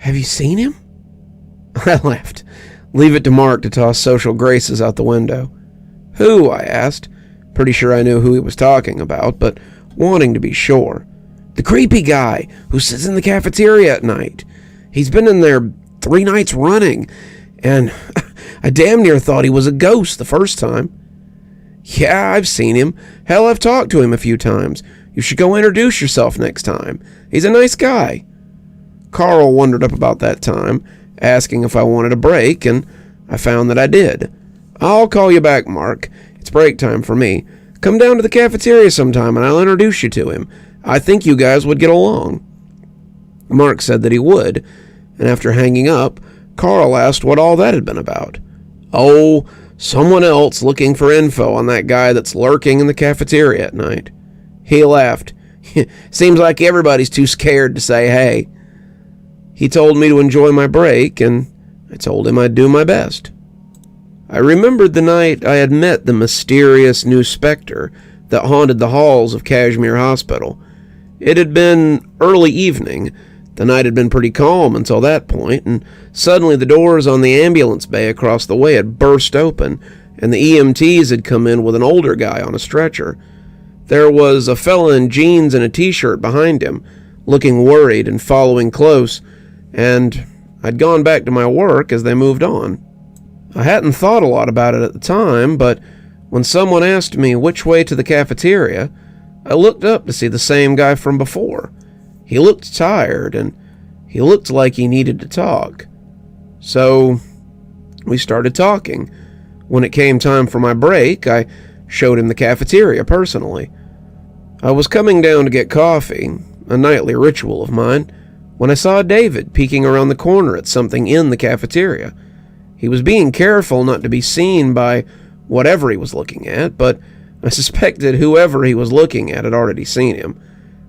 "Have you seen him?" I laughed. Leave it to Mark to toss social graces out the window. "Who?" I asked. Pretty sure I knew who he was talking about, but wanting to be sure. "The creepy guy who sits in the cafeteria at night. He's been in there 3 nights running, and I damn near thought he was a ghost the first time." "Yeah, I've seen him. Hell, I've talked to him a few times. You should go introduce yourself next time. He's a nice guy." Carl wandered up about that time, asking if I wanted a break, and I found that I did. "I'll call you back, Mark. It's break time for me. Come down to the cafeteria sometime and I'll introduce you to him. I think you guys would get along." Mark said that he would, and after hanging up, Carl asked what all that had been about. "Oh, someone else looking for info on that guy that's lurking in the cafeteria at night." He laughed. "Seems like everybody's too scared to say hey." He told me to enjoy my break, and I told him I'd do my best. I remembered the night I had met the mysterious new specter that haunted the halls of Cashmere Hospital. It had been early evening. The night had been pretty calm until that point, and suddenly the doors on the ambulance bay across the way had burst open, and the EMTs had come in with an older guy on a stretcher. There was a fella in jeans and a t-shirt behind him, looking worried and following close, and I'd gone back to my work as they moved on. I hadn't thought a lot about it at the time, but when someone asked me which way to the cafeteria, I looked up to see the same guy from before. He looked tired, and he looked like he needed to talk. So we started talking. When it came time for my break, I showed him the cafeteria personally. I was coming down to get coffee, a nightly ritual of mine, when I saw David peeking around the corner at something in the cafeteria. He was being careful not to be seen by whatever he was looking at, but I suspected whoever he was looking at had already seen him.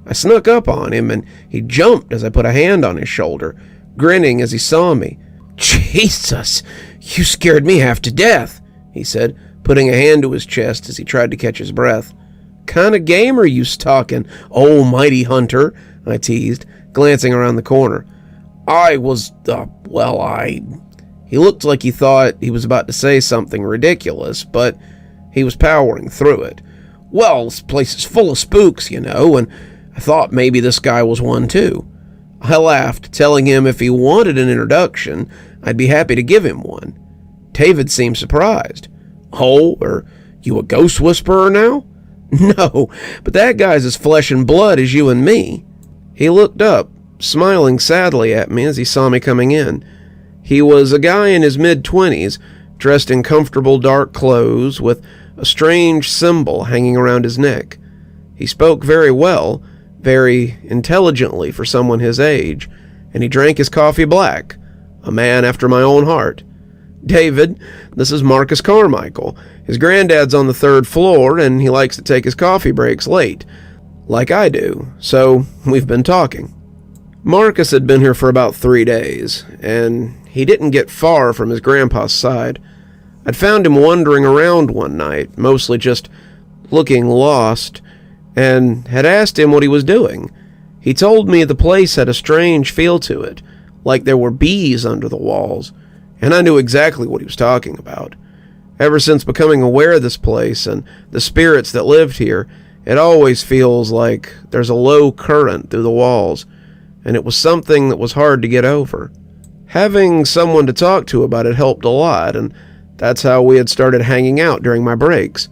I snuck up on him, and he jumped as I put a hand on his shoulder, grinning as he saw me. "Jesus, you scared me half to death," he said, putting a hand to his chest as he tried to catch his breath. "Kinda game are you stalking, oh mighty hunter?" I teased, glancing around the corner. He looked like he thought he was about to say something ridiculous, but he was powering through it. "Well, this place is full of spooks, you know, and I thought maybe this guy was one too." I laughed, telling him if he wanted an introduction, I'd be happy to give him one. David seemed surprised. "Oh, are you a ghost whisperer now?" "No, but that guy's as flesh and blood as you and me." He looked up, smiling sadly at me as he saw me coming in. He was a guy in his mid-20s, dressed in comfortable dark clothes with a strange symbol hanging around his neck. He spoke very well, very intelligently for someone his age, and he drank his coffee black, a man after my own heart. "David, this is Marcus Carmichael. His granddad's on the 3rd floor, and he likes to take his coffee breaks late, like I do, so we've been talking." Marcus had been here for about 3 days, and he didn't get far from his grandpa's side. I'd found him wandering around one night, mostly just looking lost, and had asked him what he was doing. He told me the place had a strange feel to it, like there were bees under the walls, and I knew exactly what he was talking about. Ever since becoming aware of this place and the spirits that lived here, it always feels like there's a low current through the walls, and it was something that was hard to get over. Having someone to talk to about it helped a lot, and that's how we had started hanging out during my breaks.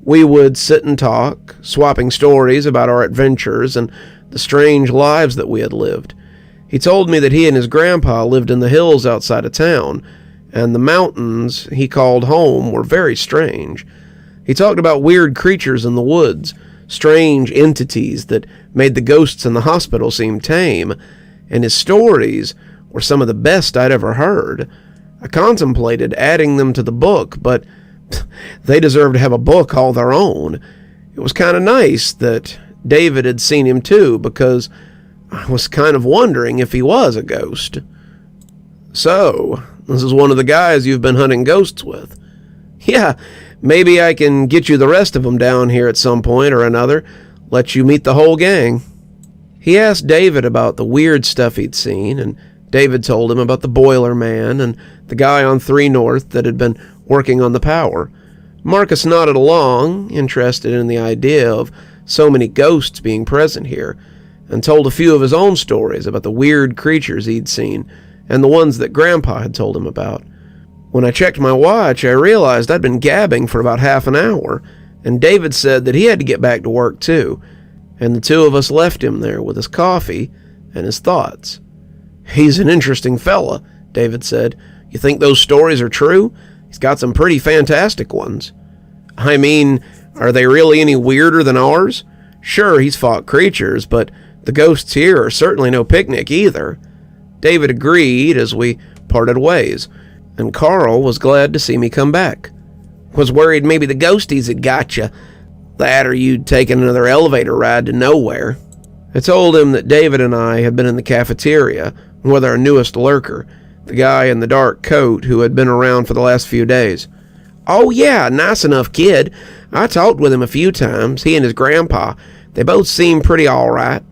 We would sit and talk, swapping stories about our adventures and the strange lives that we had lived. He told me that he and his grandpa lived in the hills outside of town, and the mountains he called home were very strange. He talked about weird creatures in the woods, strange entities that made the ghosts in the hospital seem tame, and his stories were some of the best I'd ever heard. I contemplated adding them to the book, but they deserve to have a book all their own. It was kind of nice that David had seen him too, because I was kind of wondering if he was a ghost. "So, this is one of the guys you've been hunting ghosts with?" "Yeah, maybe I can get you the rest of them down here at some point or another, let you meet the whole gang." He asked David about the weird stuff he'd seen, and David told him about the boiler man and the guy on 3 North that had been working on the power. Marcus nodded along, interested in the idea of so many ghosts being present here, and told a few of his own stories about the weird creatures he'd seen and the ones that Grandpa had told him about. When I checked my watch, I realized I'd been gabbing for about half an hour, and David said that he had to get back to work too, and the two of us left him there with his coffee and his thoughts. "He's an interesting fella," David said. "You think those stories are true? He's got some pretty fantastic ones." "I mean, are they really any weirder than ours? Sure, he's fought creatures, but the ghosts here are certainly no picnic either." David agreed as we parted ways, and Carl was glad to see me come back. "Was worried maybe the ghosties had got you. That or you'd taken another elevator ride to nowhere." I told him that David and I had been in the cafeteria with our newest lurker, the guy in the dark coat who had been around for the last few days. "Oh yeah, nice enough kid. I talked with him a few times, he and his grandpa. They both seemed pretty alright."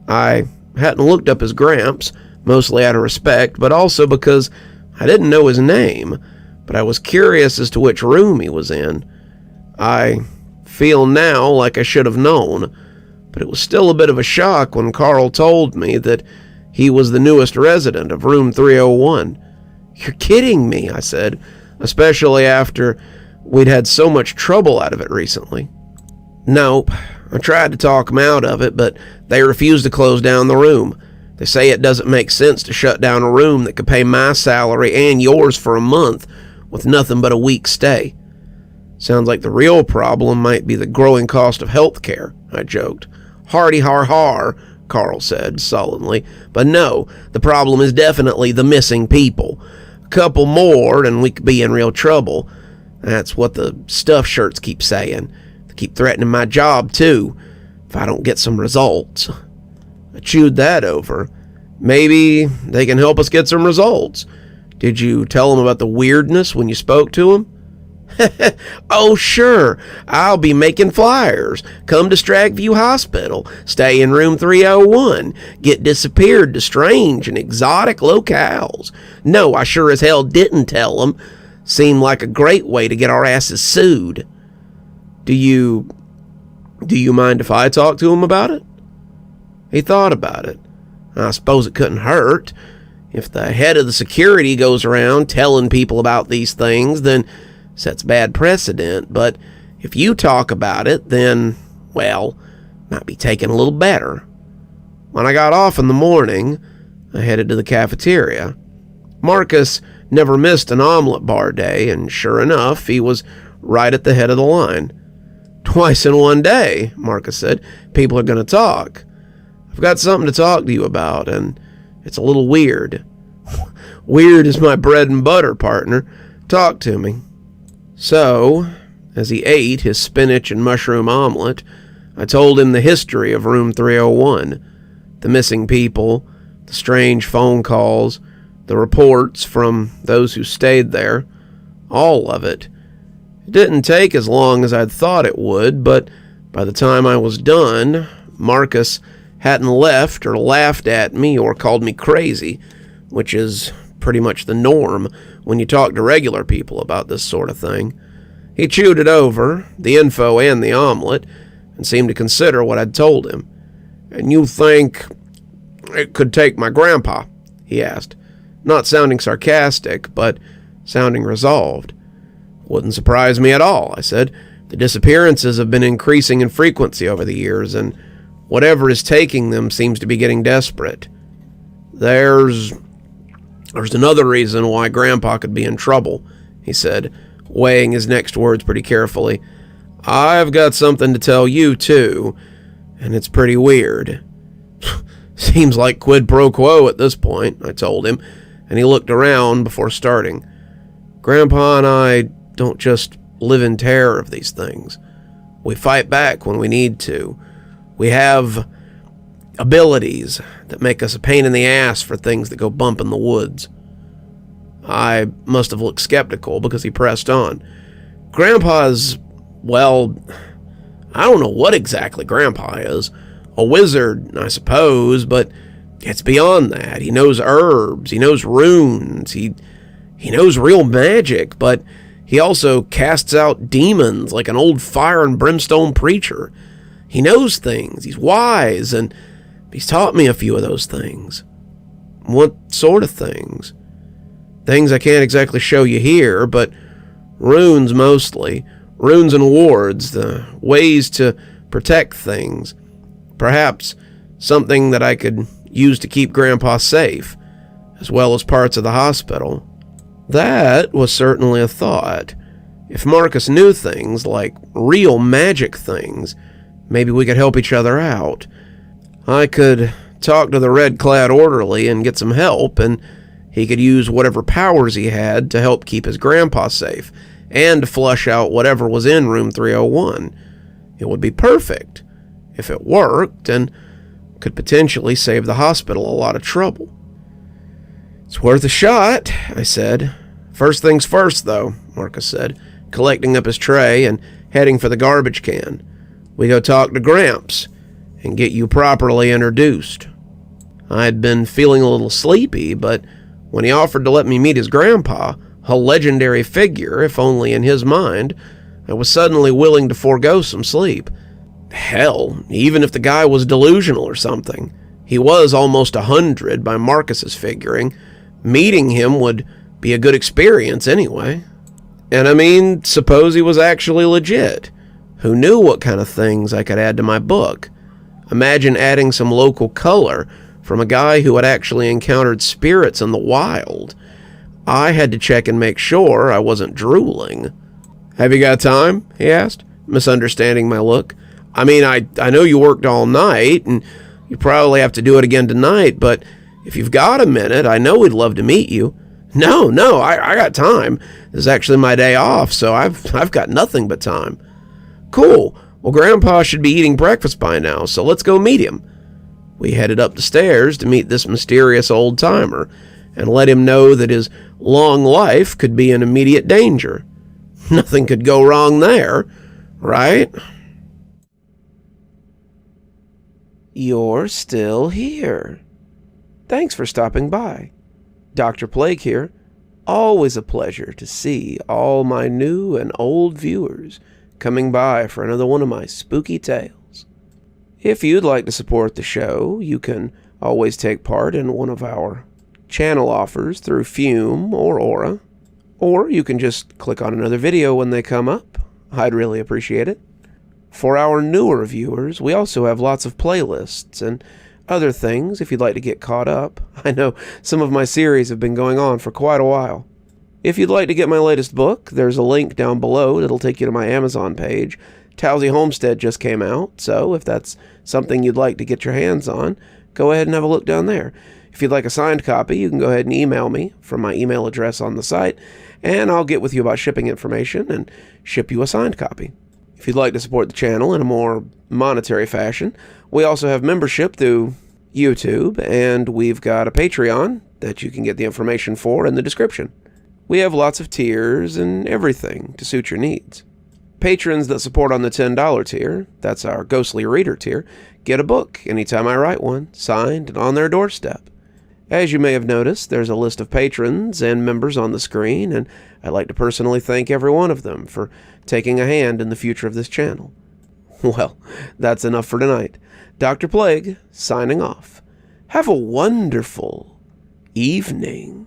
I hadn't looked up his gramps, mostly out of respect, but also because I didn't know his name, but I was curious as to which room he was in. I feel now like I should have known, but it was still a bit of a shock when Carl told me that he was the newest resident of room 301. "You're kidding me," I said, especially after we'd had so much trouble out of it recently. "Nope. I tried to talk them out of it, but they refused to close down the room. They say it doesn't make sense to shut down a room that could pay my salary and yours for a month with nothing but a week's stay." "Sounds like the real problem might be the growing cost of health care," I joked. "Hardy har har," Carl said sullenly. "But no, the problem is definitely the missing people. A couple more and we could be in real trouble. That's what the stuff shirts keep saying. They keep threatening my job too, if I don't get some results." I chewed that over. "Maybe they can help us get some results. Did you tell them about the weirdness when you spoke to them?" "Oh, sure. I'll be making flyers. Come to Stagview Hospital. Stay in room 301. Get disappeared to strange and exotic locales. No, I sure as hell didn't tell them. Seemed like a great way to get our asses sued." Do you mind if I talk to him about it?" He thought about it. "I suppose it couldn't hurt. If the head of the security goes around telling people about these things, then sets bad precedent. But if you talk about it, then, well, might be taken a little better." When I got off in the morning, I headed to the cafeteria. Marcus never missed an omelet bar day, and sure enough, he was right at the head of the line. "Twice in one day," Marcus said. "People are going to talk. I've got something to talk to you about, and it's a little weird." "Weird is my bread and butter, partner. Talk to me." So, as he ate his spinach and mushroom omelet, I told him the history of room 301, the missing people, the strange phone calls, the reports from those who stayed there, all of it. It didn't take as long as I'd thought it would, but by the time I was done, Marcus hadn't left or laughed at me or called me crazy, which is pretty much the norm when you talk to regular people about this sort of thing. He chewed it over, the info and the omelet, and seemed to consider what I'd told him. "And you think it could take my grandpa?" he asked, not sounding sarcastic, but sounding resolved. "Wouldn't surprise me at all," I said. "The disappearances have been increasing in frequency over the years, and whatever is taking them seems to be getting desperate. There's another reason why Grandpa could be in trouble," he said, weighing his next words pretty carefully. "I've got something to tell you, too, and it's pretty weird." "Seems like quid pro quo at this point," I told him, and he looked around before starting. "Grandpa and I don't just live in terror of these things. We fight back when we need to. We have abilities that make us a pain in the ass for things that go bump in the woods." I must have looked skeptical because he pressed on. "Grandpa's, well, I don't know what exactly Grandpa is. A wizard, I suppose, but It's beyond that. He knows herbs, he knows runes, he knows real magic, but he also casts out demons like an old fire and brimstone preacher. He knows things, he's wise, and he's taught me a few of those things. What sort of things? Things I can't exactly show you here, but runes mostly. Runes and wards, the ways to protect things. Perhaps something that I could use to keep Grandpa safe, as well as parts of the hospital. That was certainly a thought. If Marcus knew things, like real magic things, maybe we could help each other out. I could talk to the red-clad orderly and get some help, and he could use whatever powers he had to help keep his grandpa safe, and to flush out whatever was in room 301. It would be perfect, if it worked, and could potentially save the hospital a lot of trouble. It's worth a shot, I said. First things first, though, Marcus said, collecting up his tray and heading for the garbage can. We go talk to Gramps and get you properly introduced. I had been feeling a little sleepy, but when he offered to let me meet his grandpa, a legendary figure, if only in his mind, I was suddenly willing to forego some sleep. Hell, even if the guy was delusional or something. He was almost 100 by Marcus's figuring. Meeting him would be a good experience anyway. And I mean, suppose he was actually legit. Who knew what kind of things I could add to my book? Imagine adding some local color from a guy who had actually encountered spirits in the wild. I had to check and make sure I wasn't drooling. Have you got time? He asked, misunderstanding my look. I mean, I know you worked all night, and you probably have to do it again tonight, but if you've got a minute, I know we'd love to meet you. No, I got time. This is actually my day off, so I've got nothing but time. Cool. Well, Grandpa should be eating breakfast by now, so let's go meet him. We headed up the stairs to meet this mysterious old-timer, and let him know that his long life could be in immediate danger. Nothing could go wrong there, right? You're still here. Thanks for stopping by. Dr. Plague here. Always a pleasure to see all my new and old viewers coming by for another one of my spooky tales. If you'd like to support the show, you can always take part in one of our channel offers through Fume or Aura, or you can just click on another video when they come up. I'd really appreciate it. For our newer viewers, we also have lots of playlists and other things if you'd like to get caught up. I know some of my series have been going on for quite a while. If you'd like to get my latest book, there's a link down below that'll take you to my Amazon page. Towesey Homestead just came out, so if that's something you'd like to get your hands on, go ahead and have a look down there. If you'd like a signed copy, you can go ahead and email me from my email address on the site, and I'll get with you about shipping information and ship you a signed copy. If you'd like to support the channel in a more monetary fashion, we also have membership through YouTube, and we've got a Patreon that you can get the information for in the description. We have lots of tiers and everything to suit your needs. Patrons that support on the $10 tier, that's our Ghostly Reader tier, get a book anytime I write one, signed and on their doorstep. As you may have noticed, there's a list of patrons and members on the screen, and I'd like to personally thank every one of them for taking a hand in the future of this channel. Well, that's enough for tonight. Dr. Plague, signing off. Have a wonderful evening.